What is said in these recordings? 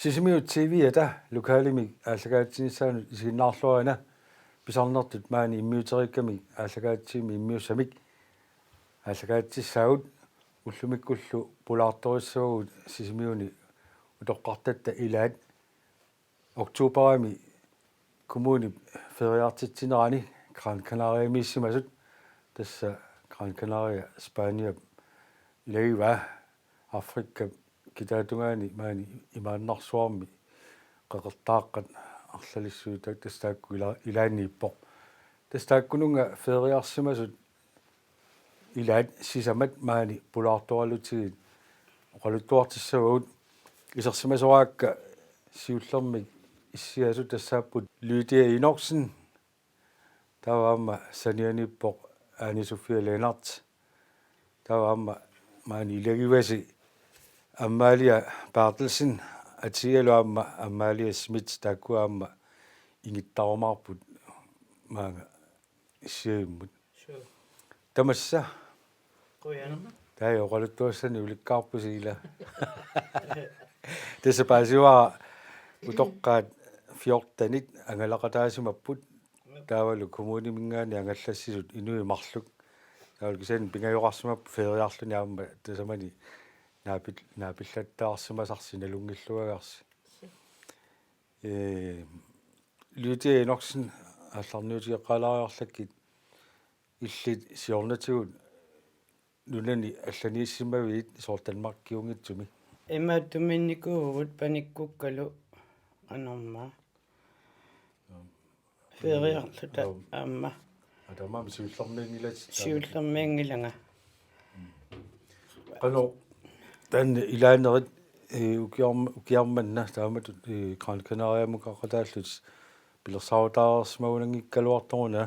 Sisimiut TV ata lokalimi aalagaatsinissaan isiginnaarluarina pisarnertut maani immiuterikkami aalagaatimi immiussamik aalagaatissaagut ullumikkullu pulaartorissuugut sisimiuni utoqqartatta ilaat oktuuperami kommuni feriartitsinerani Gran Canaria missimasut tassa Gran Canaria Spania leiva Afrikka kitaatungaani maani imaannarsuarmi qeqertaaqqat арлалиссуутак тастаакку илааннииппоқ тастааккунунга фериарсимасут илаат сисамат маани пулаарторалутигит оқалуттуартиссагуут исерсимасораакка сиуллермик иссиасу тассааппут Lydia Enoksen таваама санианиппоқ Ани Sofia Lennart таваама маани илагиваси Amalia Bertelsen atialuamma Amalia Smith takuamma ingittaumarput maanga issiimmut tamassa qoyanama tai oqaluttuassani ulikkaarpusiila tassa paasiwa utoqqaat 14 angalaqataasimapput taavalu kommunimingaani angallassisut inuimarluk taavalu kisan pingajoqarsimappu feriarluni aamma tasamani naapillattaarsиmasарсиналунгиллуагарси Lydia Enoksen алларниутиэққалаариарлаккит иллит сиорнатигут нунани алланииссимавиит соортанмаркиунгитсуми имааттуминникуугут паниккуккалу анорма фериарлута аама атамам сиуллэрмингилат сиуллермиангилага qano tan ilaanerit ukiarmanna taamatut Gran Canaria muqaqataallut pilersautaarsmaunangikkaluartoruna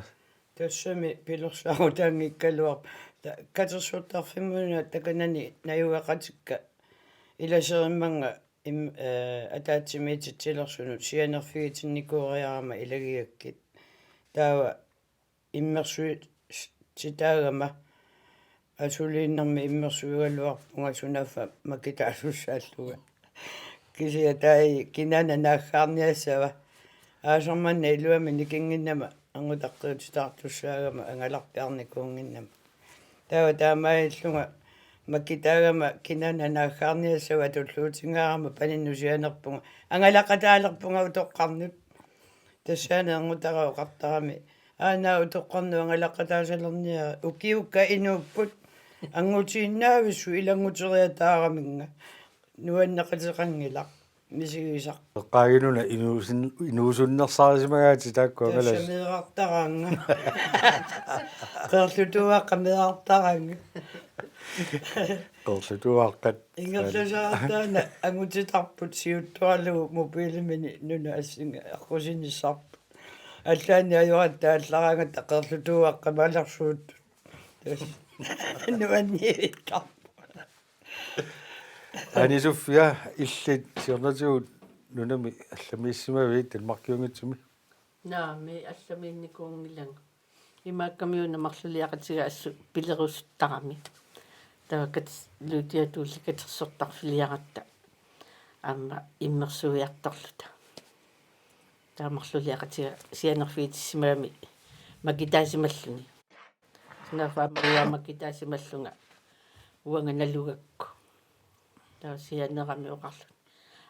тассами пилерсаагутаангиккалуар катерсуттарфиммуна таканани наюгақатикка иласеримманга атаатсимиититсилерсунут сианерфигитинникууриарама илагиаккит таава иммерсуит ситаагама асулииннэрми иммерсуигалуарпунга сунаффа макитаалуссааллуга кисия таи кинана нааггаарниассава аасерманна илуами никингиннама ангутаққиутитаартуссаагама ангаларпиарникуунгиннама таава таамаиллунга макитаагама кинана нааггаарниассава туллуутингаарама паниннусианерпунга ангалақатаалерпунга утоққарнут тассаана ангутарау қартарами аанаа утоққарну ангалақатаасалерниа укиукка инууппут ангутииннаависсу илангутериатаараминга нуаннеқатеқангилақ мисигисақ qaaginuna inuusunnersaarismagaati taakkuangalas тассамеэқартараанга қерлутуаққа меартаранга qerlutuaqqat ингерлусаартаана ангутитарпут сиуттуалу мобилимини нуна ассинга аққусиниссарпут аллаани аюратта аллараангатта қерлутуаққа малерсуут нуанниитта Ани Sofia illit siornatigut nunami allamissимавиит талмаркиунгитсуми наами алламиинникуунгилага имааккамиуна марлулиақатига ассу пилеруссутарами тавакат лутиатуулли катерсортарфилиаратта аама иммерсуиарторлута таамарлулиақатига сианерфиитиссимаами макитаасималлуни сунафааммуа макитаасималлунга уанганалугакку сианерами оқарлу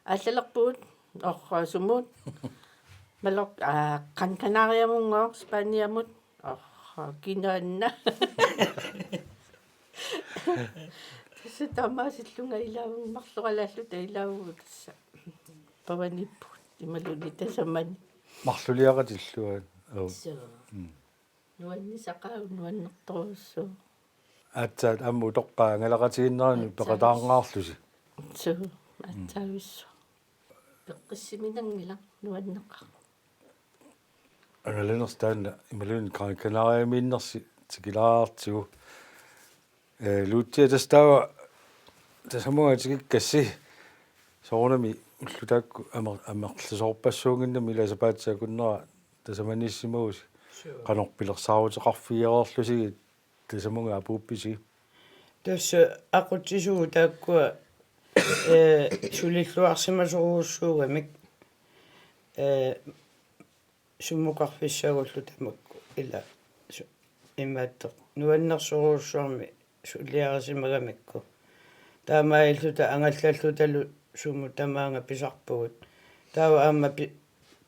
аллалерпуут орраасумуут малор Gran Canaria мунго Спаниамут кинаанна тасса тамаасиллунга илаавун марлоралааллу таилаавуу тасса паваниппут ималуни тасамани марлулиақатиллуан нуаннисақаа нуаннерторуссуу атсаат амму тоққаа ангалақатигиннерани пеқатаарнгаарлуси суу атсаависсу пеққиссиминангила нуаннеққа ангалинерстаанна ималуни Gran Canaria миннерси тикилаартигу луттиа тастава тасамуатигиккасси соорнами уллутаакку амерлусоорпассуунгиннами иласапаатсаакуннера тасаманиссимагуси qanorpilersaaruteqarfigereerlusigi tasamunga apuuppisi тасса ақутсисуу тааккуа сулиллуарсимасоруuссуугамик суммукарфиссагуллу тамакку ила имааттеқ нуаннерсоруuссуарми сулиарасимагамикку таамаиллута ангаллаллуталу суму тамаанга писарпугут таава аама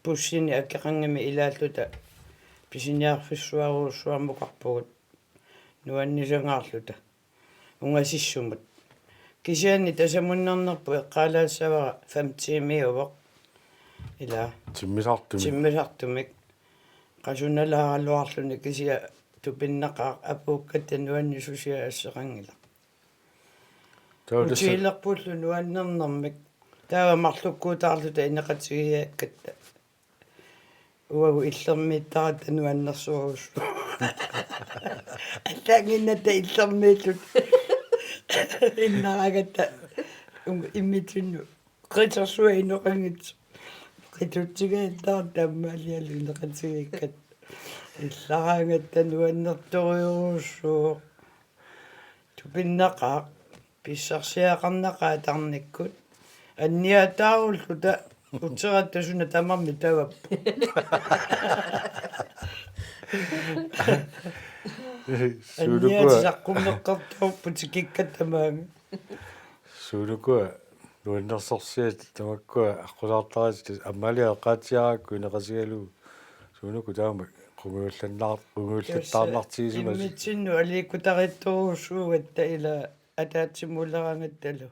пуссини аккеқангами илааллута писиниарфиссуаруuссуармукарпугут нуаннисангаарлута унгасиссумут кисианни тасамуннернерпу эққалаассавара 5 тимиувоқ ила тиммисартумик qasuналааралуарлуни кисия тупиннақаа апууккатта нуанни сусиа ассеқангила утилерпуллу нуаннернэрмик таава марлуккуутаарлута инеқатигиаккатта уагу иллермииттарата нуаннерсуруссу аттаагинната иллермииллут иннарагатта иммитсинну қитсерсуа инеқангит қитутсигааттаар таммаалиалу инеқатигиккат иллараагатта нуаннерториуруссуу тупиннақаа писсарсиақарнақаа тарниккут анниатааруллута утсератасуна тамарми таваппу анниатисаққуммеққартаруппу тикиккатамаами сулукуа нуаннерсорсиат тамаккуа аққулаартарис аммалиақаатиаракку инеқасигалу сулуку таама қунгууллаттаарнартигисима иммитсинну алииккутаритторуссуугатта ила атаатсимулерангатталу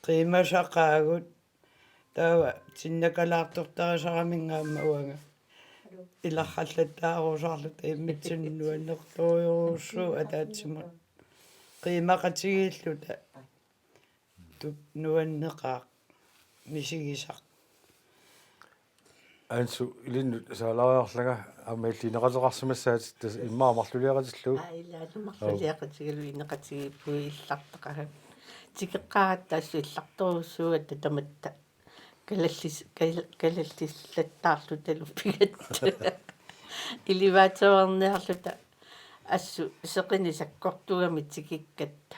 қимасақаагут таава тиннакалаартортарисарамингаама уага илархаллаттаарусаарлута иммитсинну аннерториуруссуу атаатсимут қимақатигииллута туп нуаннеқаа мисигисақ ансу илинну саалаариарлага аммаиллинеқатерарсимассаат тас иммаамарлулиақатиллу аилаалумарлулиақатигалу инеқатигиппуи иллартақара тикеққарат таассу илларторуссуугатта таматта калаллиллаттаарлуталу пигатта иливаатернеарлута ассу сеқини саккортугами тикиккатта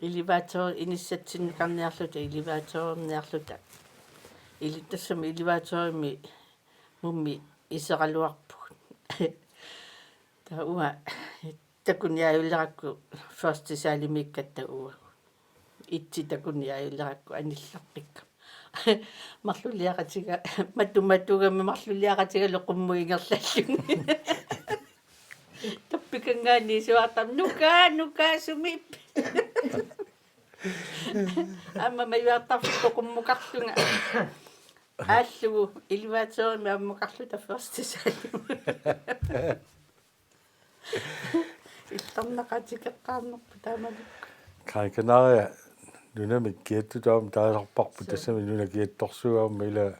иливаатер иниссатсиннеқарниарлута иливаатернеарлута илиттассами иливаатерми мумми исералуарпуг тауа такуниаюлеракку ферст салимиккатта уа итси такуниаюлеракку анилларпикка марлулиақатига матуматугами марлулиақатига лоқуммуингерлаллуни таппикангаани суартам нука сумип амма майвартарфу тоқуммукарлунга ааллугу иливаатерми аммукарлута ферст салим илларнақатикеққарнерпу таамалукка кайканаария нунами киаттутаам таасарпарпу тассами нуна киатторсуаама ила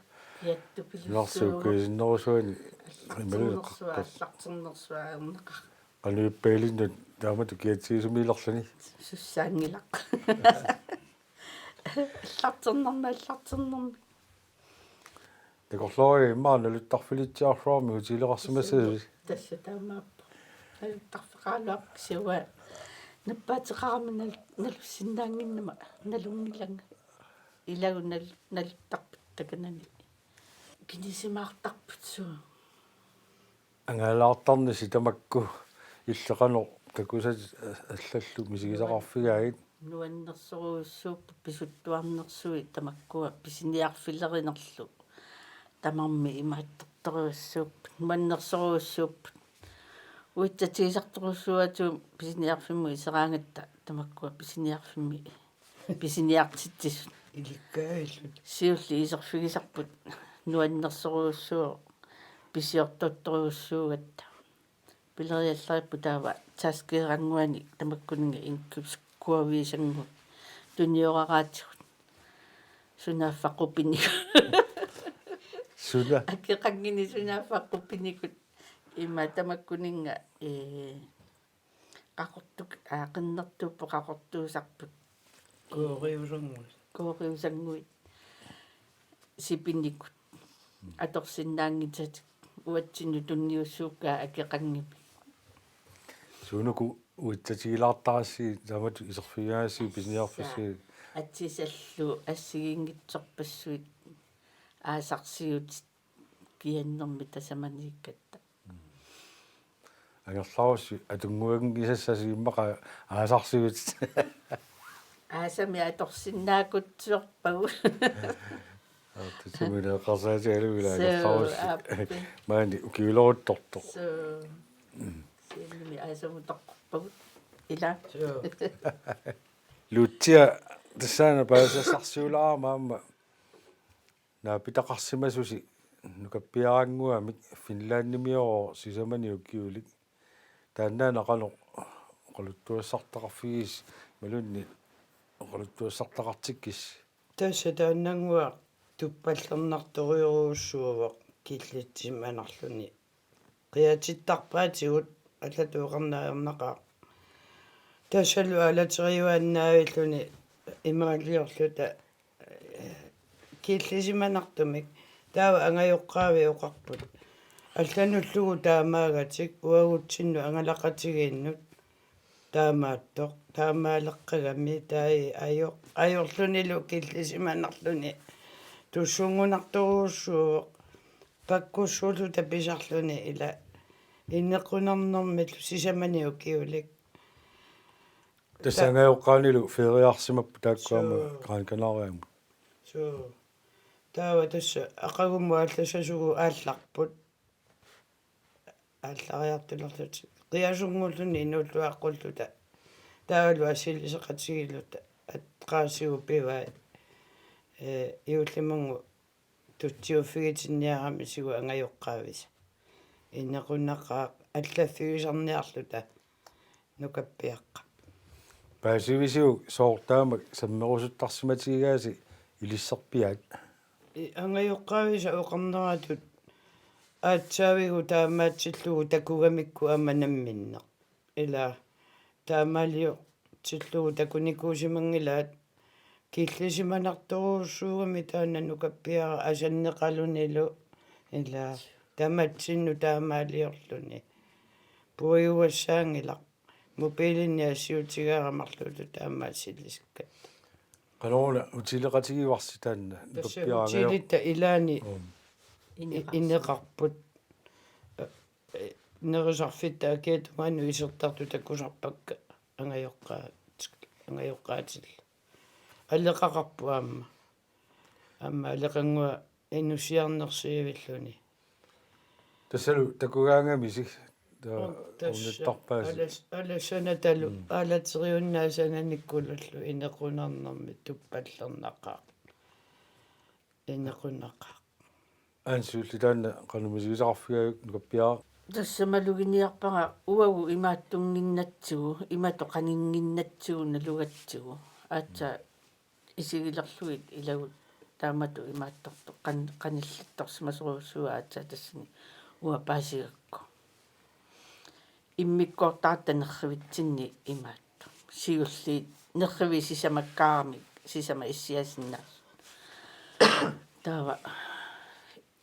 нарсууккисиннерусуани ималуаққарлартернерсуаарнеқа ануиппаилиннут таамату киатсигисумилерлани суссаангилақ аллартернерми такорлори иммаана луттарфилитсиарфуарми утилеқарсимасави тасса таамааппа алуттарфеқаалуақ сиуа наппаатеқарами налуссиннаангиннама налунгиланга илагу налуттарпут таканани кинисимаартарпут суу ангаалаартарни ситамакку иллеқанор такусат аллаллу мисигисақарфигаагит нуаннерсоруussууппу писуттуарнерсуи тамаккуа писиниарфилеринерлу тамарми имааттарторуссууппу нуаннерсоруussууппу уитсатигисарторуссуату писиниарфимму исераангатта тамаккуа писиниартитсисут иликкаиллут сиулли исерфигисарпут нуаннерсоруussуу писиортотторуuссуугатта пилериаллариппу таава таскеерангуани тамаккунинга инккус куавиисангу туниорараатигут сунаффаққупиник суна акеқангини сунаффаққупиникут имма тамаккунинга қақортук аақиннертууппо қақортуусарпут кориусангуит сипиникут аторсиннаангитат уатсину тунниуссууккаа акеқангипи сунуку уитсатигилаартарасси таамату исерфигааси писиниарфисси атсисаллу ассигингитсорпассуит аасарсиут кианнэрми тасаманиккатта агерлаарусси атунгуагин кисассасииммаqa аасарсигут аасами аторсиннаакутсуорпагу тусумилеқарсаатигалуила so агерлаарусси аппи маани укиулорутторто so сиэлми аасамутоққорпагут ила so лутсиа тассаана паасассарсиулаа маама наапитақарсимасуси нукаппиарангуамик финлааннимиоро сисамани укиулик тааннаана қано оқалуттуассартақарфигис малунни оқалуттуассартақартиккис тасса тааннангуа туппаллернарториуруussуава киллитсиманарлуни қиатиттарпаатигут аллатуоқарнааернақаа тассалу алатериуаннаавиллуни имаалиорлута киллисиманартумик таава ангайоққаави оқарпут аллануллугу таамаагатик уагутсинну ангалақатигииннут таамааттоқ таамаалеққагами таи аёрлунилу киллисиманарлуни туссунгунарторуussуо паккуссуулу таписарлуни ила иннеқунарнэрмит сисаманиу киулик тассангаоққаанилу фериарсимаппу тааккуама гран-канариаму so таава тасса ақагумму алласасугу аалларпут ааллариартулерлут қиасунгуллуни инуллуаққуллута таавалу асилисеқатигилута атқаасигу пиваа иуллимангу тутсиуффигитинниарами сигу ангайоққаавис иннеқуннаққаа аллаффигисарниарлута нукаппиаққа паасивисиу соортаамак саммерусуттарсиматигааси илиссарпиаат ангайоққаависа оқарнератут аатсаавигу таамаатсиллугу такугамикку аманамминне ила таамаалио тиллугу такуникуусимангилаат киллисиманарторуuссуугами тааннанукаппиара асаннеқалунилу ила таматсинну таамаалиорлуни пуиуассаангила мобилинни ассиутигаарамарлуту таамаасиллискат канаруна утилеқатигиварси таанна нукаппиараангайо утилитта илаани инеқарпут нерисарфитта акеетумаану исертарту таккусарпакка ангайоққаатил аллеқақарпу аама алеқангуа иннусиарнерсиивиллуни тассалу такугаангамиси орнуттарпааси алассанаталу алатериуннаасананиккулаллу инеқунарнэрми туппаллернақаа инеқуннақаа ансуулли таанна канумисигисақарфигаюк нукаппиара тассамалугиниарпага уагу имааттунгиннатсигу иматоқанингиннатсигу налугатсигу аатса исигилерлуит илагут таамату имаатторто каниллатторсимасоруссуа аатса тассани уа паасигакку иммиккортаата нерривитсинни имаатто сиулли нерриви сисамаккаарами сисама иссиасиннаа таава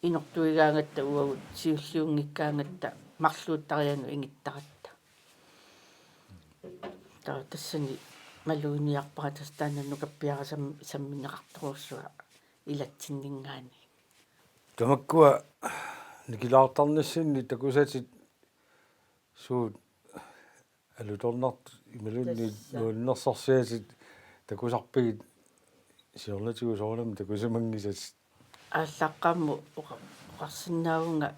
инортуигаангатта уагут сиуллиунгиккаангатта марлууттариану ингиттаратта таа тассани малуиниарпара тастаананнукаппиара самминеқарторуссуа илатсиннингаани тамаккуа никилаартарнассинни такусатит суут алуторнарт ималунни нууннерсарсиасит такусарпигит сиорлатигу соорнам такусамангисат ааллаққамму оқарсинаагунга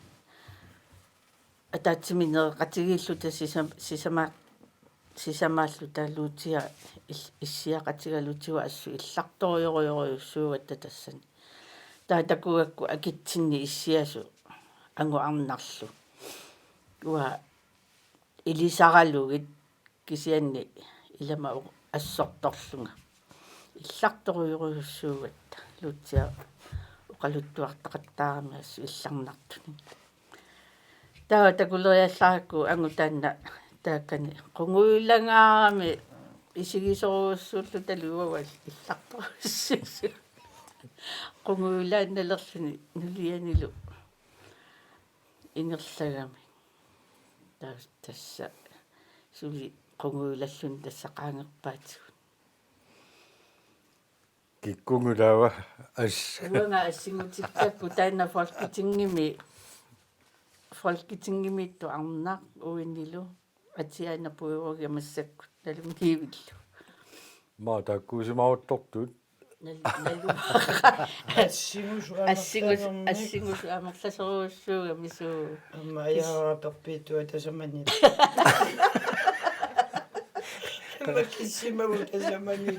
атаатсиминеқатигииллута сисамааллу таалуутиа иссиақатигалутигу ассу илларториориориуссуугатта тассани таатакугакку акитсинни иссиасу ангуарнарлу уа илисаралугит кисианни илама ассорторлунга илларториориуссуугатта лутиа оқалуттуартақаттаарами ассу илларнартуни таа такулериаллааракку ангутаанна тааккани қунгуиллангаарами исигисоруussууллу талуавал илларторуссуу қунгуиллаанналерлүни нулианилу ингерлагами тасса сули қунгуиллаллун тассақаангерпаатигу kikungulawa as uanga assingutikkakku taanna folketingimi arnaq uinnilu atiana puirugia massakku nalungiivillu ma takkuusimauttortut assingus amerlaseruussuuga misuu amma ajaraperpetua tasamani makisimagu tasamani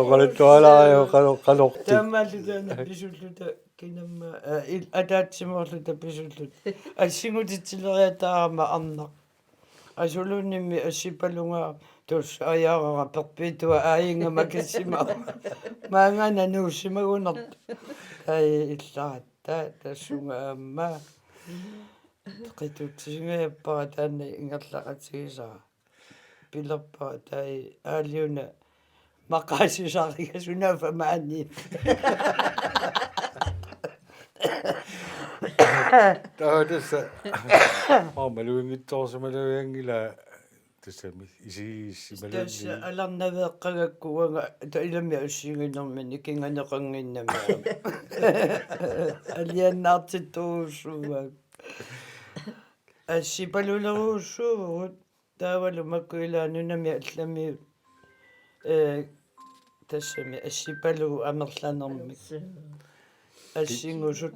qaalittualaayo qalorti тамааллутаана писуллута кинамма атаатсимоорлута писуллут ассигутитсилериатаарама арнақ асулуннимми ассипалунгаа тус аяарара перпетуа аинга макиссимаа маангана нууссимагунерт ай илларатта тассунга аама qitutsingaappa taanna ingerlaqatigisara pilerpa tai aaliuna maqaasisariga sunaafa maani taadassa maluingittorsumaluiangila tassami isiissimalaani tässä alarnaveeqqagakkuanga tailami ussiginermani kinganeqanginnama aliannaartittuussuuga ассипалулеруussуурут таавалу маккуилаанунами аллами тассами ассипалугу амерланерми ассингусут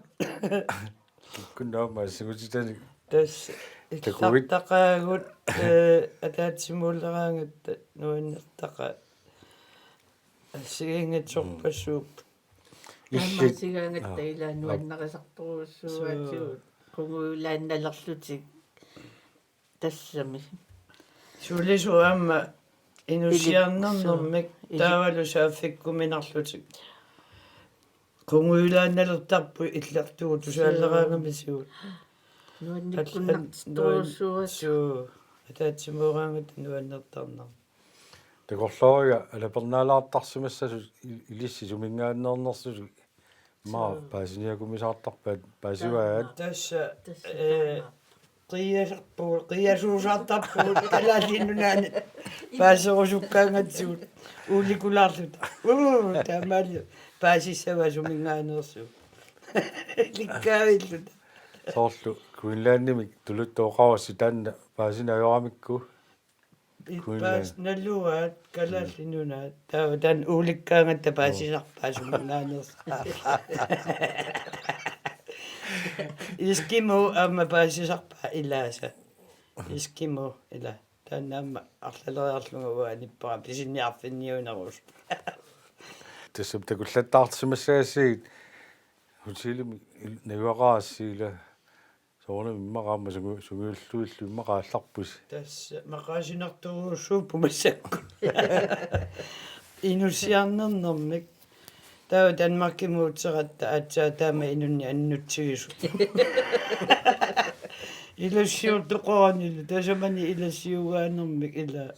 kunnaama assingutitani тасс иллартақаагут атаатсимууллераангатта нуаннертақа ассигингатсорпассууп аммасигаангатта илаануаннерисарторуссууатсуут кунгуилаанналерлутик тассами сулису аама инусиарнернэрмик таавалу сааффиккуминарлутик кунгуилаанналертарпу иллартугу тусааллераангамисуут нуанниккуннартитуруссууассуу атаатсимуураангат нуаннертарнер тагорлоорига алапернаалаартарсимассасу илисси сумингааннернерсусу ма паасиниакумисаартарпаат паасиваат тасса qiyasuusartarpugut kalaallinnunaani paasерусуккаангатсуут ууликулаарлута таамаали паасиссава сумингааneerсуу ликкаавиллута соорлу куинлааннимик тулуттооqarussi таанна паасинаёрамикку паас наллуаат калааллинунаат таава таан ууликкаангатта паасисарпаа сумингааneers Eskimo amma paasisarpa ilaasa Eskimo ila taannaamma арлалериарлунга уаниppara pisinniarfinniunerus тассам такуллаттаартсимассаассигит хутилими навиақаассиила соорнами иммақаама сугиуллуиллу иммақаалларпус тасса мақаасинартуруussuu пумассакку инусиарнернэрмик таа Danmarkимуутсератта аатсаа таама инунни аннутсигису илассиуртоқоранилу тасамани илассиугаанермик ила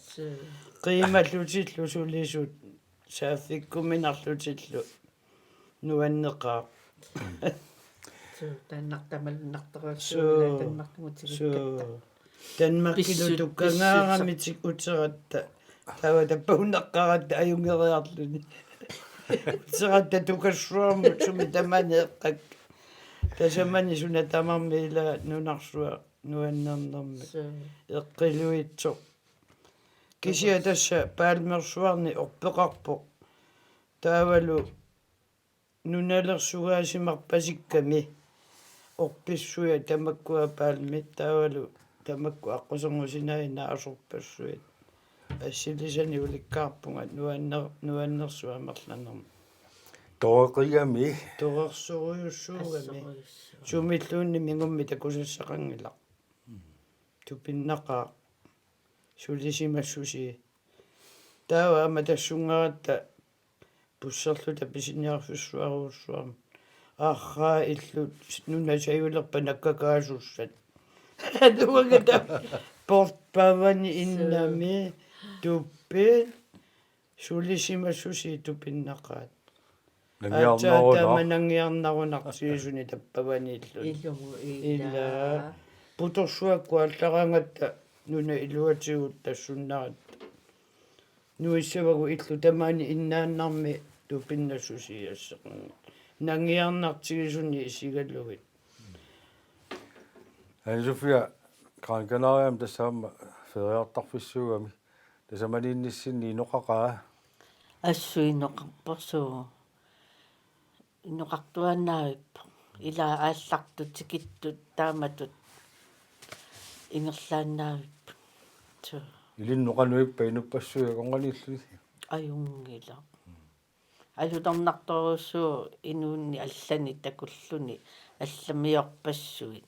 қималлутиллу сулисут сааффиккуминарлутиллу нуаннеқаа тааннартамалуннартеруссуула танмаркумутигиккатта Danmarkилу туккангаарамитик утсератта тава таппаунеққаратта аюнгериарлуни утсератта тукассуармут суми таманеэққак тасамани суна тамармиила нунарсуа нуаннернэрми эққилуитсо кисиа тасса паалмерсуарни орпеқарпо таавалу нуналерсугаасимарпасикками орписсуя тамаккуа паалми таавалу тамакку аққусергусинаина асорпассуит ассилисани уликкаарпунга нуаннерсуамерланерми тоқиами торерсориуссуугами сумиллуунни мингумми такусассақангила тупиннақаа сулисимассуси таава ама тассунгаратта пуссерлута писинниарфуссуаруссуарма аахаа иллут нунасаюлерпа наккакаасуссат дуагата портпавани иннами туппи сулисимассуси тупиннақаат нангиарнарунартиисуни таппавани иллут илуму ила путорсуакку аллараангатта нуна илуатигут тассуннарат нуиссавагу иллу тамаани иннааннарми тупиннасусиассеқарнга нангиарнартигисуни исигаллугит Sofia, Gran тассаама фериартарфиссуугами тасамалиинниссинни ноқақаа ассуинеқарпарсуу инеқартуанаавиппа ила ааллартут тикиттут тааматут ингерлааннаавиппа ту илинноқануиппа инуппассуя конгани аюнгила алутарнарторуссуу инуунни аллани такуллуни алламиорпассуит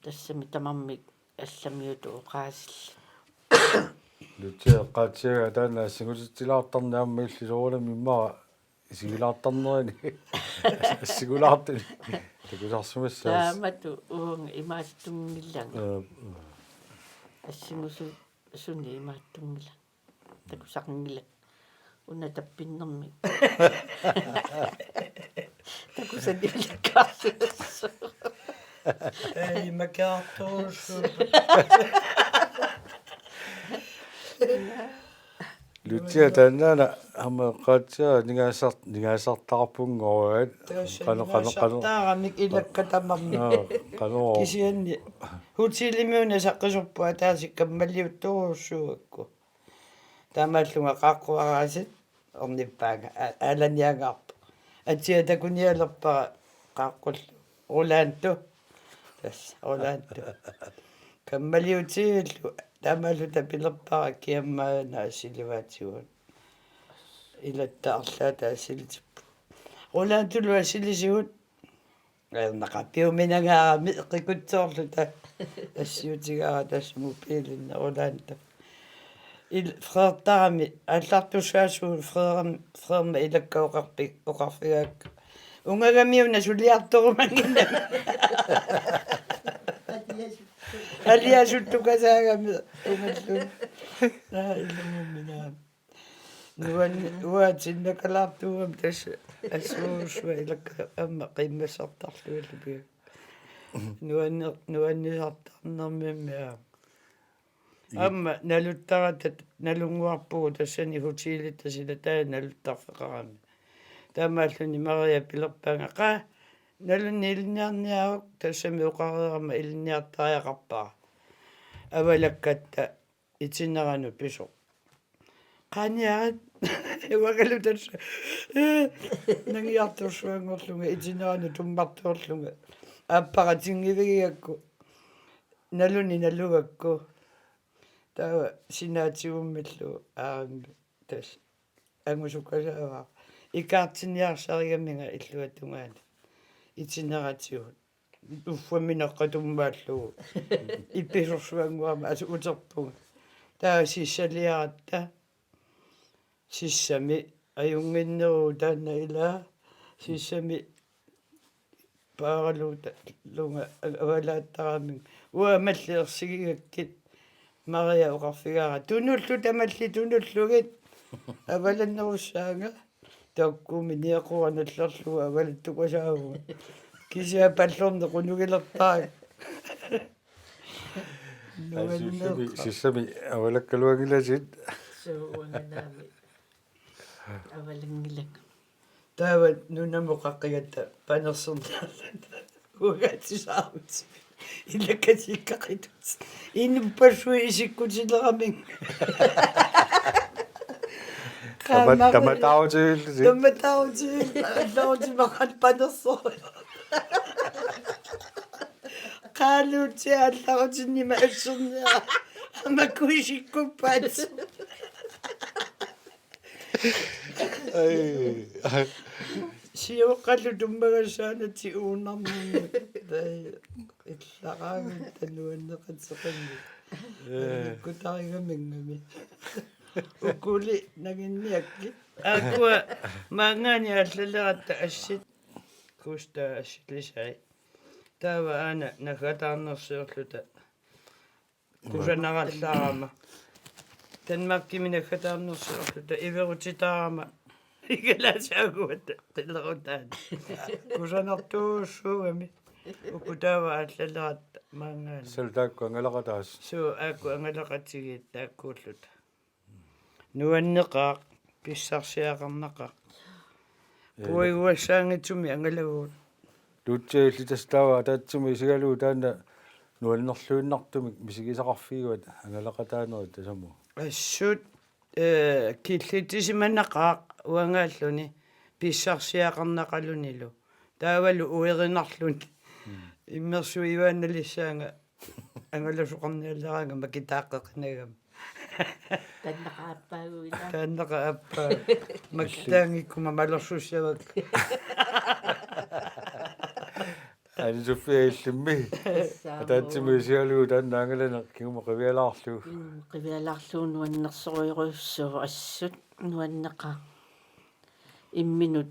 тассами тамармик алламиуту оqaасилла лутиа qaatiaga таана ассигутитилаартарнаамма иллисоорна миммаа исигилаартарнерани ассигулаартини такусарсумассаас таамату уунга имааттунгилланга ассимусу суни имааттунгила такусарнгила уна таппиннэрми такусадилаккаарсуссу эй макаартоосу лутиа тааннаана ама qaatiaga нигаасартарпунгоруат таарамик илаккатамарни каноо кисианни хутилимиуна саққисурпуа таасик каммалиутторуссууакку таамааллунга қааққуараасит орниппаага аланиагаарпа атиа такуниалерпара қааққуллу рулаанту тас рулаанту каммалиутииллу таамаалу тапилерпара киаммаана асиливаатигун илаттаарлаата асилитиппу рулаантулу асилисигут нақапиуминагаарами эққикутсоорлута ассиутигара тассмупиилинна рулаанта ил фреэртарами аллартуссаасуу фреерма илаккаоқарпи оқарфигаакка унгагамиуна сулиарторумангина алиасуттукасаагами унгаллу илуммина нуан уатиннакалаартугам тас ассуусуа илакка амма қиммассартарлуилупи нуаннисартарнэрмиммиа амма налуттаратат налунгуарпугу тассани хутиилиtta сила таа налуттарфеқарами таамааллуни мария пилерпаанга қа налунни илниарниаавак тассами уқареерама илниартариақарпаа авалаккатта итинерану писо қаниарат уагалу тасса нагиартурсуангорлунга итинерану туммартуорлунга аппаратингивигиакку налуни налугакку таа синаатигуммиллу аарами тас ангусуккасаава икаартиниарсаригаминга иллуатунгаана итинератиут уффаминеққатуммааллугу ипписорсуангуама асу утерпуга таа сиссалиаратта сиссами аюнгиннеру таанна илаа сиссами пааралуута лунга авалааттарамин уамаллиерсигигаккит мария оқарфигара тунуллу тамалли тунуллугит аваланнеруссаага таккуми ниақуаналлерлуга авалаттукасаагуга кисиа паллорне қунугилертаа сиссами авалаккалуагиласит сууанганаами авалангилак таава нунамоқаққигатта панерсернааллата угатсисаарут илаккатиккақитут инуппассуи исиккутилерамин таматаути махан панерсоо қалути алларутиннима ассерниа амакуишиккуппаат сиоққалу туммагасаанати ууннарнэрми тай иллараагут тануаннеқатсеқанни кутаригамингами укули нагинниакки акуа маангани аллалератта ассит куста ассилисай таава ана нагатаарнерсиорлута кусанараллаарама танмаккиминагатаарнерсиорлута иверутитаарама игаласаагуата тиллерутаан кусанартууссуугами укутаава аллалератта маангаани сэлтаакку ангалақатаас суу аакку ангалақатигиит тааккууллута nuanneqaaq pissarsiaqarnaqaq puiguassaangitsumi angaлагуут Luutseilli tastava taatsumi isigalu taanna nuannerluinnartumik misikisaqarfiguat angalaqataanerit tasamu. assut killitisimanaqaaq uangaalluni pissarsiaqarnaqalunilu taavalu uerinarluni иммерсуиваанналиссаанга ангаласоқарниаллераанга макитааққеқинагам таннақааппаагуила тааннақа аппа мактаангиккума малерсуссавак Ani Sofia illummi taatsumi isigalu taanna angalana kiguma qivialaarlu. qivialaarluun nuannersoruiruussuu assut nuanneqa imminut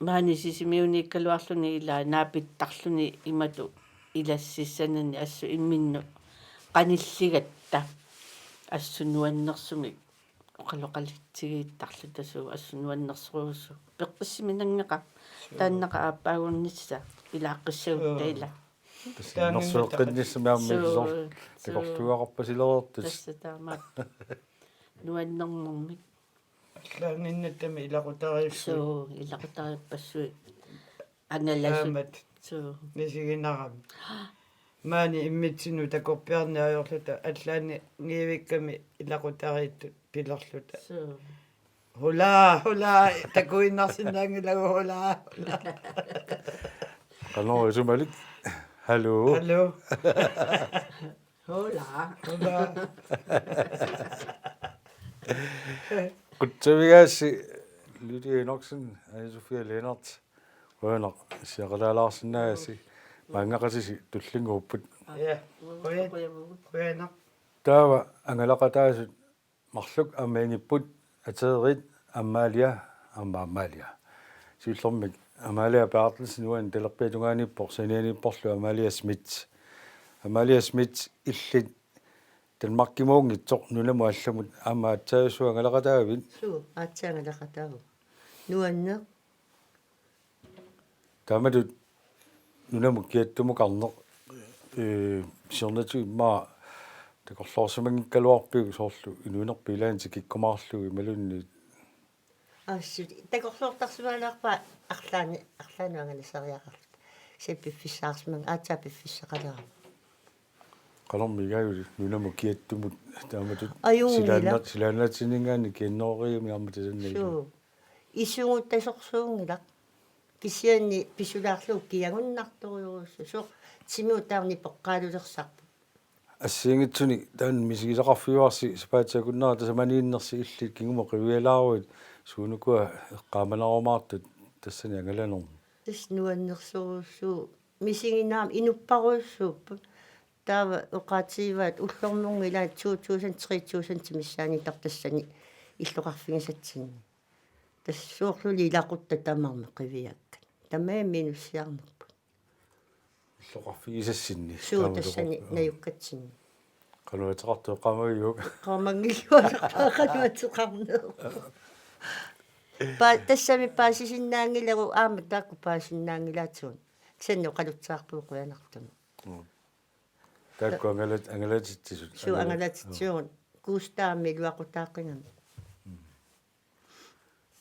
maani sisimiuniikkaluarluni ila naapittarluni imatu ilassissanani assu imminnu qanilligatta assu nuannersumik oqaloqalitsigiittarlu tasuu assu nuannersoruussu peqqissiminangeqa taannaqa aappaagunnissa ilaaqqissavutta Nersueqqinnissumiarmiisor takorluaqarpasileertus тасса таамаат нуаннэрнэрмик лаангиннаттами илақутариуссу суу илақутариаппассуи аналасу аамат суу мисигинарам маани иммитсину такорпиарниаёрлута аллаани ниивикками илақутарииттут пилерлута суу хула такуиннарсинаангилагу хула Qanor isumalik hallo алло хола хула qutsavigaassi Lydia Ani Sofia Lennart Rønner siaqalaalaarsinnaasi maangaqasisi tullinguupput я хуяна taava angalaqataasut marluk ammainipput ateerit ammalia siullormik Amalia Bertelsen nuan telerpiatungaanippoq sanianipporlu Amalia Smith illit Danmarkimuungitsoq nunamu allamut aama atsaasuwa angalaqataavit Suu, aatsaangalaqataagu. Nuanneq taamatut nunamu kiattumuk siornatu immaa takorloorsimangikkaluarpigu soorlu inuinerpiilaansi kikkumaarlugi malunni aassut takorluortarsumaalaarpa арлааnuanganisariaqarlut. Sippiffissaarsman aatsaa piffissaqalera. qalormigaayuli nunamu kiattumut taamatut Ajuungila. silaannatsiningaani kiannooriumi armatasannagu Suu. Isuguttasorsuungilaq. Kisianni pisulaarluu kiagunnartoriuruussu. Suq timiutaarni poqqaalulersarpu. ассиингитсуни таан мисигисақарфиуарси сапаатсакуннера тасаманииннерси илли кигума қивиалааруит суунукуа эққааманарумаартут тассани ангаланерм Тис nuannersuruussuu misinginaam inupparuussuupпут таава уqaативаат уллормунгилаат 2003 тимиссаани тартассани иллоқарфигасатсинни тассуурлули илақутта тамарме қивиакка тамаа минуссиарнерпут иллоқарфигисассинни суу тассани наюккатсинни кануатеқарту эққамагиук qamangilluaqaqanuatiqarneer па тассами паасисиннаангилагу аама таакку паасиннаангилаатсуун санну қалутсаарпууқуянартуми таакку ангалатитсисут суу ангалатитсуун кустаами луақутааққингами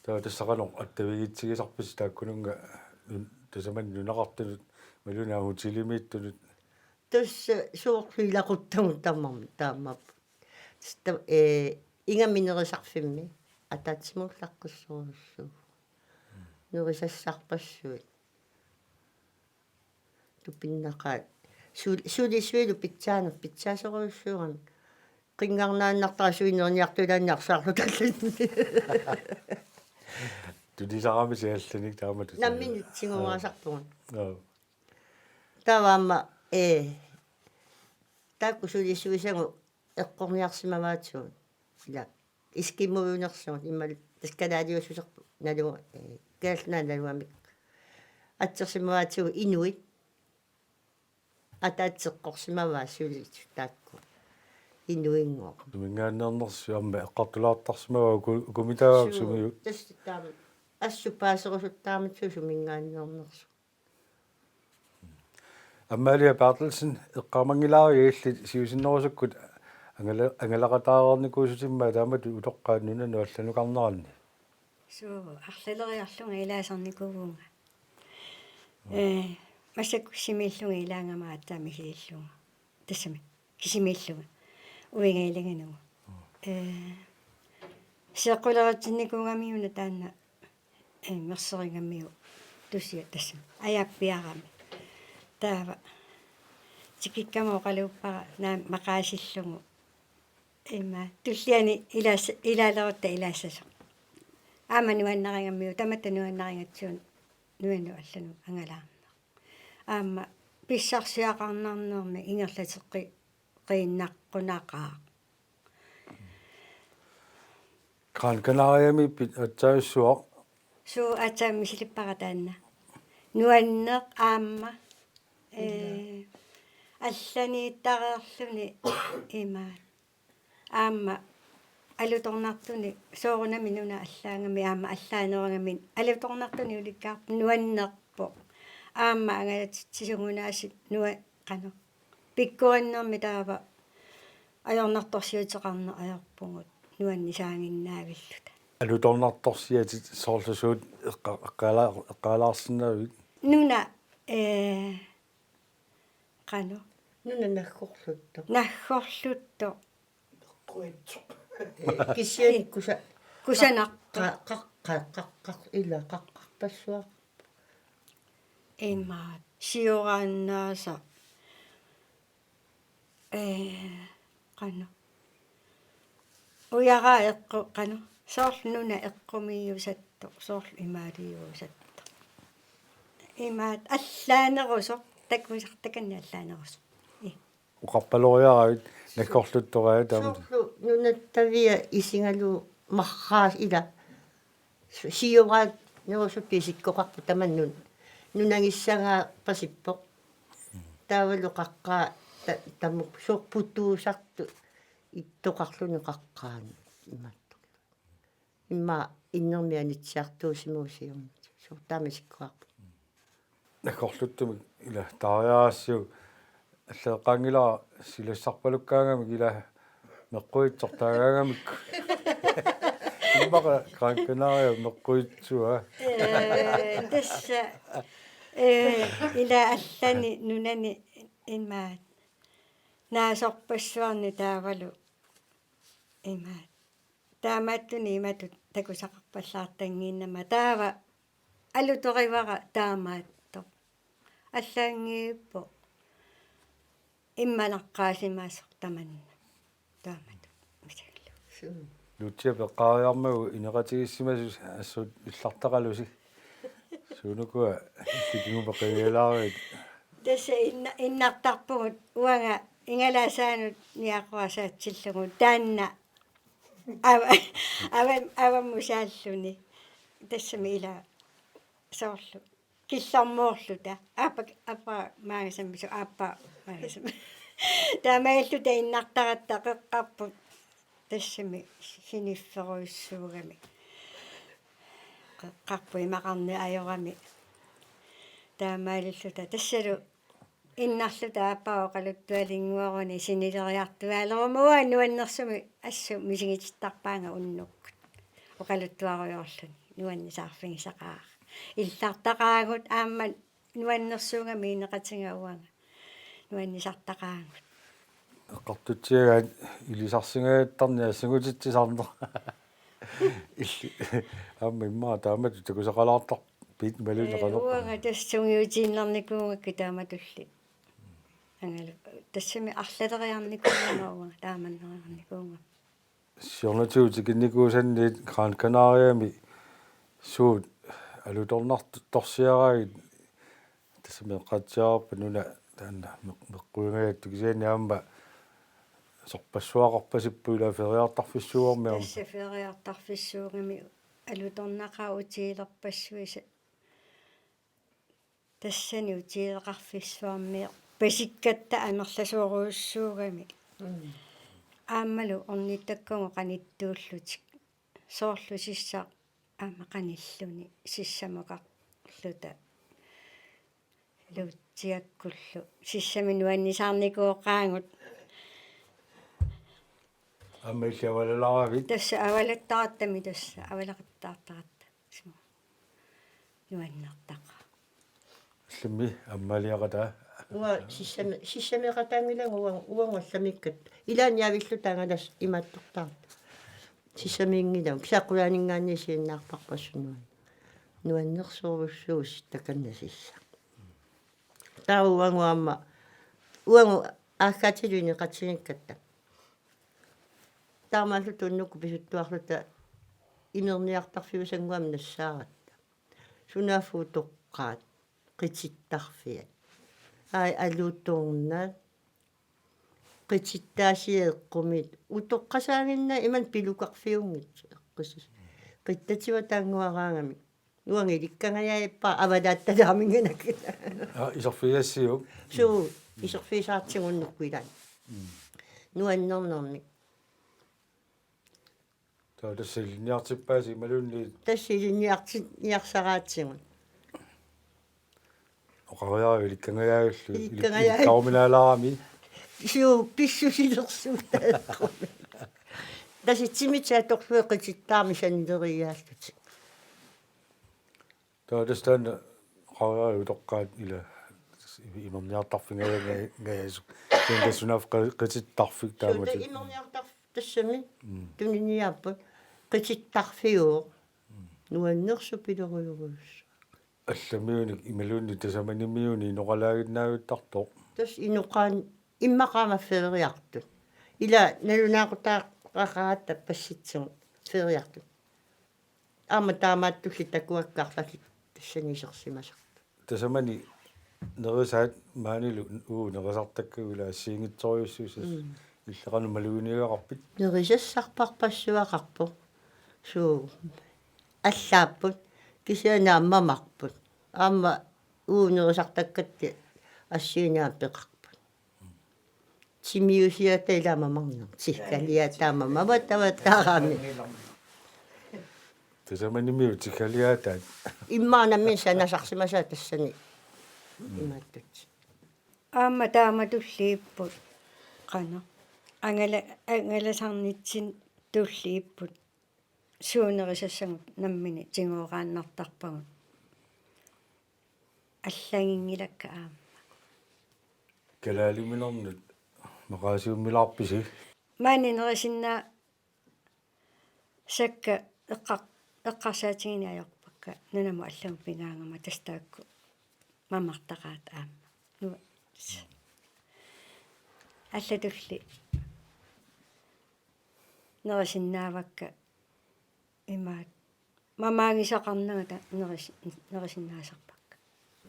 таа тассақанор аттавигитсигисарпис тааккунунга тасаман нунақартунут малуна хутилимииттунут тусса суорлуилақуттагу тамарми таамап ста ингаминерисарфимми атаатсимуллаққуссуруссуу нерисассарпассуит тупиннақаат сулисуилу питсаасоруссуурами qingarnaannartara suinnerniartulaanniarsaarlu tallanni тудисарами сиалланик таамату намминитсигураасарпугун аа таваама таакку сулисуисагу эққорниарсимаваатсуут ила искиммуунерсуут иммал таскалаалиуссусерпу налуа каалнааналуамик атсерсимаваатсугу инуит атаатсеққорсимаваа сулису таакку инуингоо тумингааннернерсу амма эққартулаартарсимава кумитаагаксумиу тассутаама ассупаасерусуттааматсу сумингааннернерсу Amalia Bertelsen эққамангилаари илли сиусиннерусуккут ангалақатаарникуусутимма таамат улоққааннуна нуалланукарнеранни суу арлалериарлунга илаасарникуугуунга масак симииллунга илаангамаа таами хилиллунга тассами кисимииллунга уингаилаганугу сеққулератинникуугамиуна таанна мерсерингаммиу тусиа тассами аяаппиарами таава тикиккамо қалууппара наа мақаасиллугу туллиани илаалерутта илаассасо аама нуаннарингаммиу таматта нуаннарингатсуун нуану аллану ангалаарна аама писсарсиақарнарнерми ингерлатеққи қииннаққунақаа канариами пит атсаиссуақ суу атаами силиппара таанна нуаннеқ аама алланииттареерлүни имаат аама алуторнартуни соорунами нуна аллаангами аама аллаанерангами алуторнартуни уликкаар нуаннерпо аама ангалатсисугунаасит нуа қано пиккуаннерми таава ajornartorsiuteqarne ajorpungut nuanni saanginnaavilluta алуторнарторсиати соорлусуут эққалаарсинавит nuna qanu нуна наггорлутто naggorlutto кисиани kusanaqqa қақ ила қаққарпассуа имаат сиорааннааса qanu uyaraa eqqu qanu soorlu nuna eqqumiyusattu soorlu imaaliuusattu imaat allaanerusoq takkusartakanni allaanerusoq уқарпалориаравит наккорлуттораа таамат соорлу нуна тавиа исингалу марраас ила сиораат нерусуппи сиккоқарпу таманнун нунагиссагаа пасиппоқ таавалу қаққаа тамук сорпутуусарту иттоқарлуни қаққаани иматту имма иннермианитсиартуусимуусиум сортаами сиккоарпу наккорлуттумик ила таариаассу аллеэққангила силассарпалуккаагамик ила меққуитсортаагаагамик иммаqa кранкенаариа меққуитсуа тасса ила аллани нунани имаат наасорпассуарни таавалу имаат таамааттуни иматут такусақарпаллаартангииннама таава алуторивара таамаатто аллаангииппо имманаққаасимаасоқ таманна таамату мисаллу лутсиа пеққаариармагу инеқатигиссимасус ассут иллартақалуси суунукуа тикингумеқигалаарит тасса иннартарпугут уага ингалаасаанут ниақуасаатсиллугу таанна аваммусааллуни тассами ила соорлу киллармоорлута апа маагасаммису ааппа маагасам таамааллута иннартаратта қеққарпут тассами синифферуиссуугами қеққарпу имақарни ajorami таамааллута тассалу иннарлута ааппаа оқалуттуалингуаруни синилериартуаалерумуа нуаннерсуми ассу мисигититтарпаанга уннуккут оқалуттуаруйорлуни нуаннисаарфигисақаа иллартақаагут аама нуаннерсуугами инеқатингауага нуаннисартақаагут эққартутсиагаат илисарсингааттарниассагутитсисаарнер илли аама иммаа таамату такусақалаартар пит малунеқанеқ уага тассунгиутииннарникуугакки тааматулли ангалу тассами арлалериарникуугамауга тааманнериарникууга сиорнатиутикинникуусанниит Гран Канариами суут алуторнарторсиараагит тассами эққатсиарпа нуна таанна меққуингаатту кисианиаама сорпассуақарпасиппуила фериартарфиссуармиарма тасса фериартарфиссуугами алуторнақаа утиилерпассуиса тассани утиилеқарфиссуармиа пасиккатта амерласуоруйуссуугами аамалу орниттаккугу қаниттууллутик соорлу сиссаа аама қаниллуни сиссамақарлута луутсиаккуллу сиссами нуаннисаарникуоқаангут аммаиллавалаларавит тасса авалаттаратами тасса авалақиттаартаратта сма нуаннартаqa лимми аммалиақата уа сиссамеқатаангилага уангулламиккат илааниавиллу таангалас имааттортарт сиссамиингилам кисаққулаанингаани сииннаарпарпассунуан нуаннерсууруссуус таканнасисса тауангуамма уангу аахатилуини қатсиниккатта таамааллу туннукку писуттуарлута инерниартарфиусангуам нассааратта сунаафуу тоққаат қититтарфиат ай алуутторна қититтаасиеэққумит утоққасаагинна иман пилукарфиунгит эққисис қиттатива таангуараангами нуанги ликкангаяиппа авалаатталаамингинак исерфиассиук суу исерфисаартигуннуккуилаан нуаннернерми таасиллиниартиппааси малунни тассилиниарсараатсигун оқариари ликкангаяаллу Ликкангаяа. иликкауминаалаарами суу писсусилерсуутааққуми таситсимитсааторлуэқититтаарми санилериааллути таадастан оқариари утоққаат ила имерниартарфингаяасук тенкасунаф қититтарфик таамати имерниартар тассами туниниаппут қититтарфиуо нуаннерсу пилеруйуруус алламиуник ималуунни тасаманимиуни ноқалаагиннаавиттартоқ тас инуқаан иммақаамаффериартут ила налунаақутааққараатта пасситсигу фериартут аама таамааттулли такуаккарлалит тассанисерсимасар тасамани нерисаат маанилу нерисартаккуила ассиингитсориуссуусас иллеқану малуунигақарпит нерисассарпарпассуақарпу суу аллааппут кисианааммамарпут аама уунерисартаккатти ассиинааппеқарпут тимиусиата иламамарнер тиккалиатаамама таваттаарами тасаманимиу тиккалиаатаат иммаанамми санасарсимасаа тассани имааттут аама тааматуллииппут qana ангаласарнитсин туллииппут суунерисассагут наммини тигуорааннартарпагут аллагингилакка аама калаалиминернут мақаасиуммилаарписи маанинерисиннаа сакка эққарсаатигиниаёрпакка нанаму аллагу пингаангама тастаакку мамартақаат аама нуа аллатулли нерисиннаавакка имаат мамаагисақарнагата нерисиннаасарпакка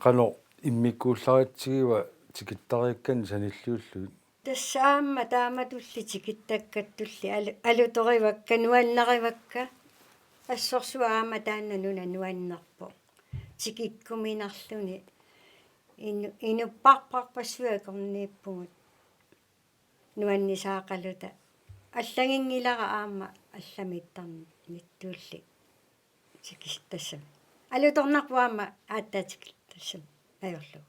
қано иммиккуулларатсигива тикиттариаккан саниллууллуит тассаама тааматулли тикиттаккаттулли алуторивакка нуаннаривакка ассорсуаама таанна нуна нуаннерпо тикиккуминарлуни инуппарпарпассуакорнииппугут нуаннисаақалута аллагингилара аама алламиттарни миттуулли тикистассам алуторнарпуаама ааттаатикиттассам аёрлу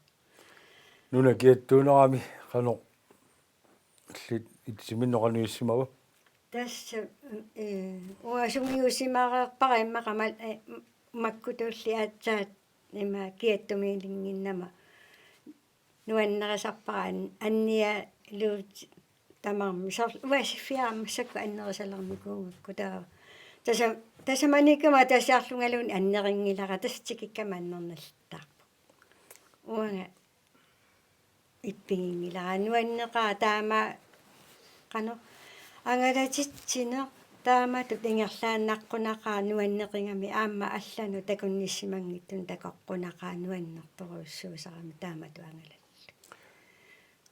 нуна киаттуунерами қано лит итсиминноқануиссимава тасса уасумиусимаареерпара иммақамал маккутуулли аатсаат има киаттумиилингиннама нуаннерисарпара анниа луут тамарми сар уасиффиаамассакку аннерисалерникуугакку таа тасаманикама тасиарлунгалуун аннерингилара тастикиккама аннерналлаттаарпу уанга иппигингилара нуаннеқаа таама qano ангалатитсинер тааматут ингерлааннаққунақаа нуаннеқингами аама аллану такунниссимангиттун такоққунақаа нуаннерторуссуусарами таамату ангала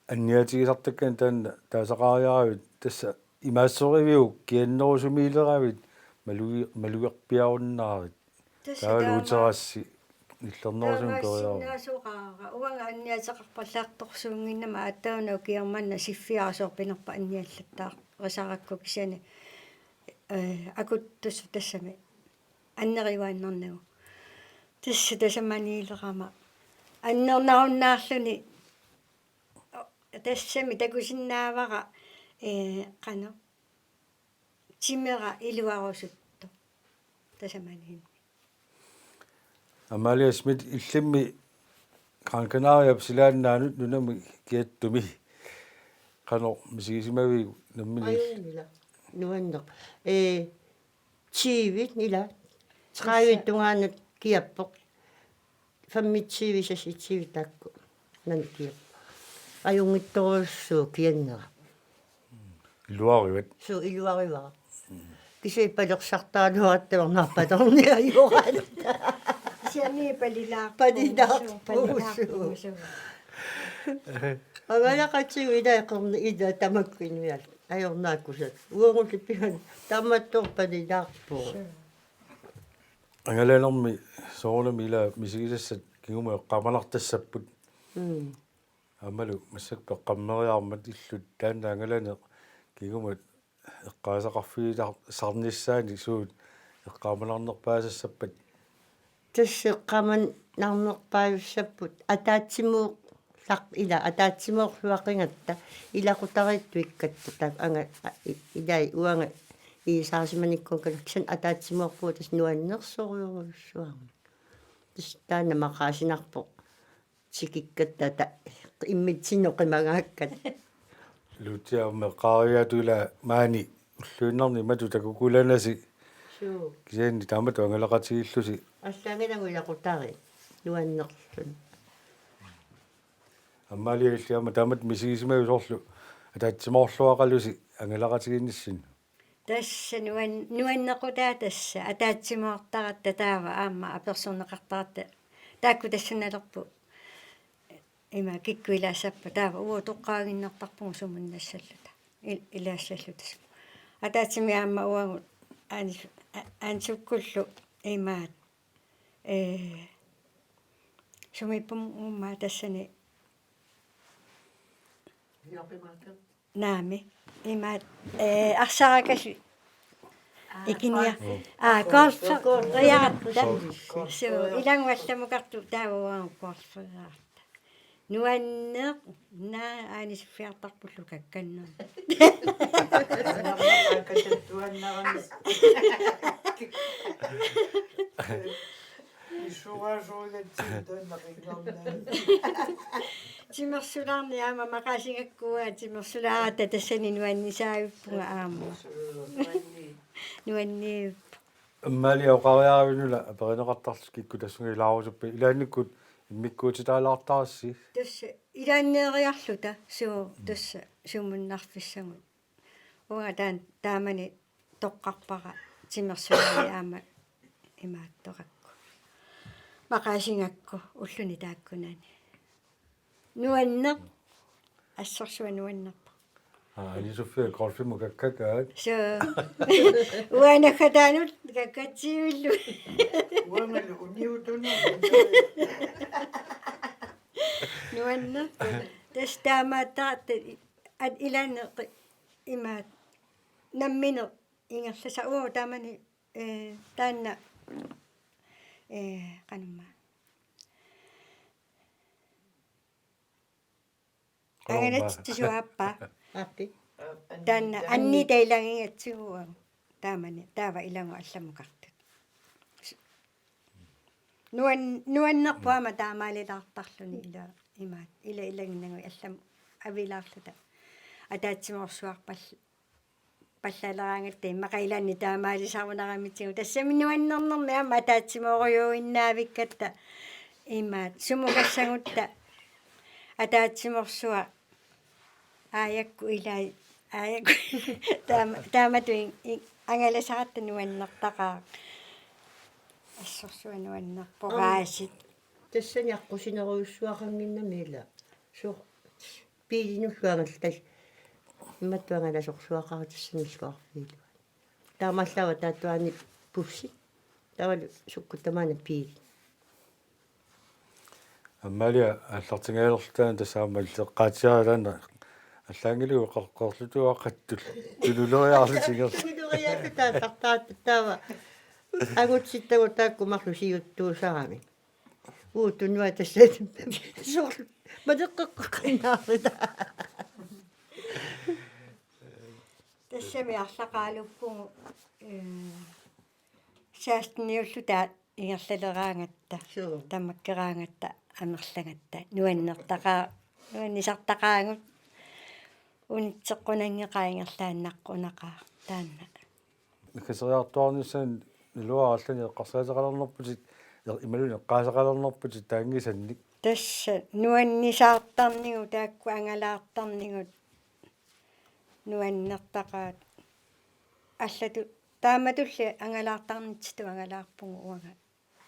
анниатигисартаккан таанна таасақаариаравит тасса имаассоривиу кианнерусумиилеравит малуерпиаруннаарит таалуутерасси иллернерусум кориарва наасуqaara уанга анниатеқарпаллаартторсуунгиннама аттаунау киерманна сиффиарасуорпинерпа анниаллаттаа рисаракку кисани акуттус тассами аннеривааннернагу тасса тасаманиилерама аннернауннаарлуни тассами такусиннаавара qano тимера илуарусутто тасаманин Amalia Smith illimmi Gran silaannaanut nunami kiattumi qano misigisimagi nammini Ayunila. Nuanneq. Tiivit nila. Trævitungaanut kiappoq. Fammitsiivisas itivitakku. Nankiap. Ajungittorussuu kiannera. luarivat Suu iluarivara. Kisei palersaartaaluattaornarpatornia yuqaat. siami palilaarpu Palilaarpuusu. Agalaqatsigu ilaiqerni ila tamakkinuial. Ajornaakkusat. Uangullipigan tammattorpalilaarpuu. angalaanermi soornami ila misigisassat kiguma qamanartassapput amalu massakpe qammeriarmat illut taanna angalaaneq kiguma eqqaasaqarfiilar sarnissaani suut eqqaamanarnerpaasassapat Tasseqqaman narnerpaayussapпут атаатсимуу лақ ила атаатсимоорлуақингаtta илақутариттуиккатта таак анга илай уанга иисаарсиманиккун калаксан атаатсимоорпуу тас нуаннерсориуруссуарма тас таана мақаасинарпо сикиккатта та иммитсинеқимагааккат лутиарме qaaриатула маани уллуиннарни мату такукуланаси суу кисаани таамату ангалақатигиллуси аллаагилагу илақутари нуаннерлун аммалиаллиама таамат мисигисимаги соорлу атаатсимоорлуақалуси ангалақатигинниссин тасса нуаннеқутаа тасса атаатсимоортаратта таава аама аперсорнеқартаратта таакку тассаналерпу има киккуилаассаппа таава уо тоққаагиннертарпугу сумуннассаллута илаассаллутас атаатсими аама уангу ансуккуллу имаат сумиппум умма тассани наами имаат арсаракасу икиния голф риаратта су илангуалламукарту таавуаангу голфераарта нуаннеқ на анисфиартарпуллу какканнер тимерсулаарни аама мақасингаккуа тимерсулаарата тассани нуаннисаавиппунга аама нуанни аммалиа оқариаравинула аперинеқартарлус кикку тассунгилаарусуппи илаанниккут иммиккуутитаалаартарасси тасса илааннеериарлута суу тасса сумуннарфиссагут уга таамани тоққарпара тимерсулаани аама имааттоқакку мақасингакку уллуни тааккунани нуаннеқ ассорсуа нуаннерпа анисуффиа голфиму каккакаат so уанахатаанут какатсиуллу уамалу униутуна нуанна тастаамааттаат ат илаанеқи имаат наммине ингерласа уу таамани таанна канумма аганат тисуаппа аппи таанна анни тайлагингатсигуа таамани таава илангу алламукартут нуаннерпуама таамаалилаартарлуни ила имаат илагиннагуи аллам авилаарлута атаатсиморсуарпал паллалераангатти мақаилаанни таамаалисарунерамитсигу тассами нуаннернерми аама атаатсимоориуиннаавиккатта имаат сумукассагутта атаатсиморсуа аякку илай аякку тааматуин ангаласаратта нуаннертақаа ассорсуа нуаннерпораасит тассани аққусинеруйуссуақангиннамила суу пиилинуллуангал имматтуангала сорсуақарутассаниллуарфиилу таамаллава таатуани пусси тавалу суккутамаана пиили аммалиа аллартингаалерлутаан тассаама иллеққаатиаралаана аллаангилуи қорқорлутуаққаттул тулулериарлутигер тулуриааллута тартааттава агутситтагу тааккумарлу сиуттуусарами уутунуа тассаат соор мадеққаққинаарита тас иллами арлақаалуппугу саастниуллутаат ингерлалераангатта суу тамаккераангатта амерлангатта нуаннертақаа нуаннисартақаангут унитсеққунангеқаингерлааннаққунақаа таанна касериартуарнисан илуараллани эққарсаатеқалернерпутит ималуни эққаасеқалернерпутит таангисанник тасса нуаннисаартарнигу таакку ангалаартарнигут нуаннертақаат аллату тааматулли ангалаартарнитситу ангалаарпугу уага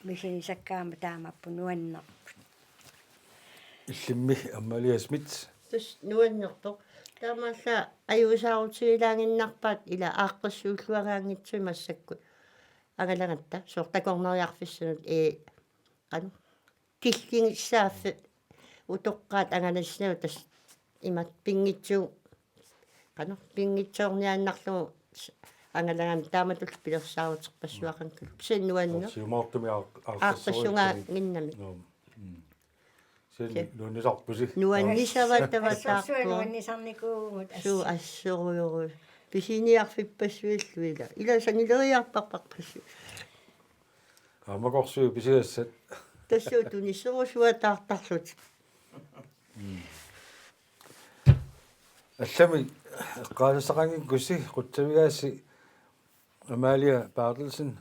мисинисаккаама таамаппу нуаннерпут иллимми аммалиасмит тус нуаннерпоқ таамаалла аюусаарутигилаангиннарпаат ила ааққассууллуагаангитсуи массаккут агалагатта сортакорнериарфиссанут ану киллингиссааффи утоққаат аганаснау тас имат пингитсуу ану пингитсоорниааннарлугу ангалагам тааматул пилерсаарутеқпассуақанкку синнуаннер сиумаартуми ааққассунгаа гиннами син нунисарпуси нуаннисаватаватаарпу нуаннисарникуугут суу ассоруйору писиниарфиппассуиллуила иласанилериарпарпарпассу амакорсуи писигассат тассуу тунissерусуатаартарлут аллами эққаасақангиккуси қутсавигааси амалия Барлсен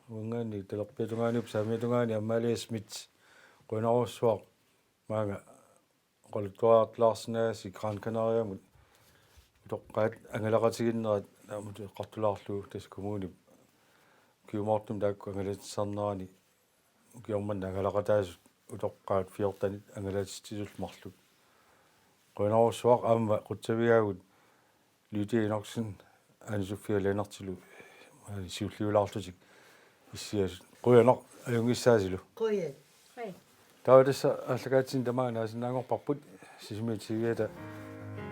унгаани талерпитунгаануп самитунгаани амалия Смит қунеруссуақ маага қолуттуаарлаарсинааси Гран Канариамут тоққаат ангалақатигиннерат амут эққартулаарлуу тас коммуни киумаартум таакку ангалатиссарнерани киорман ангалақатаасут утоққаат фиортанит ангалатистисулмарлут қунеруссуақ аама қутсавигаагут лютииноксен Anne-Sophia Lennartilu сиуллиулаарлутик иссиас қуянеқ аюнгиссаасилу қоя таудасса аллагаатсин тамаанаасинаангорпарпут сисимитигиата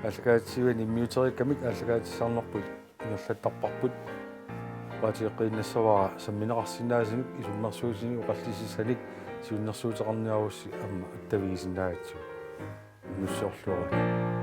аллагаатсивани иммиутериккамик аллагаатиссаарнерпут ингерлаттарпарпут паатиэққиннассавара самминеқарсинаасимик исуннэрсуусини уқарлисиссаник сиуннэрсуутеқарниарусси амма аттавигисинаагатсу нуссоорлуара